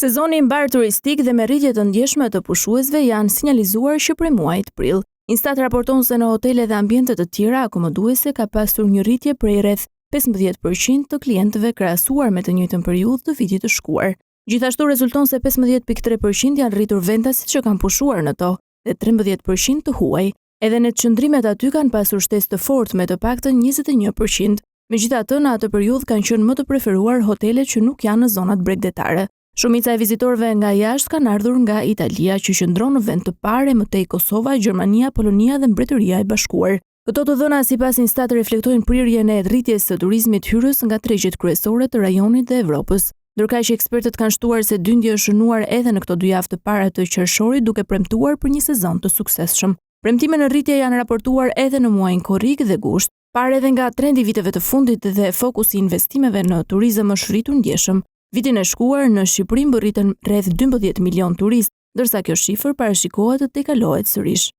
Sezoni i mbar turistik dhe me rritje të ndjeshme të pushuesve janë sinjalizuar që prej muajit prill. Instat raporton se në hotele dhe ambiente të tjera akomoduese ka pasur një rritje prej rreth 15% të klientëve krahasuar me të njëjtën periudhë të vitit të shkuar. Gjithashtu rezulton se 15.3% janë rritur vendasit që kanë pushuar në to dhe 13% të huaj. Edhe në qëndrimet aty kanë pasur shtesë të fortë me të paktën 21%. Megjithatë, në atë periudhë kanë qenë më të preferuar hotelet që nuk janë në zonat bregdetare. Shumica e vizitorëve nga jashtë kanë ardhur nga Italia, që qëndron në vend të parë, më tej Kosova, Gjermania, Polonia dhe Mbretëria e Bashkuar. Këto të dhëna sipas Instat reflektojnë prirjen e rritjes së turizmit hyrës nga tregjet kryesore të rajonit dhe Evropës. Ndërkaq që ekspertët kanë shtuar se dyndje është shënuar edhe në këto 2 javë të para të qershorit, duke premtuar për një sezon të suksesshëm. Premtime në rritje janë raportuar edhe në muajin korrik dhe gusht, parë edhe nga trendi viteve të fundit dhe fokusi i investimeve në turizëm është rritur ndjeshëm. Vitin e shkuar në Shqipëri mbërritën rreth 12 milion turistë, ndërsa kjo shifër parashikohet të tejkalohet sërish.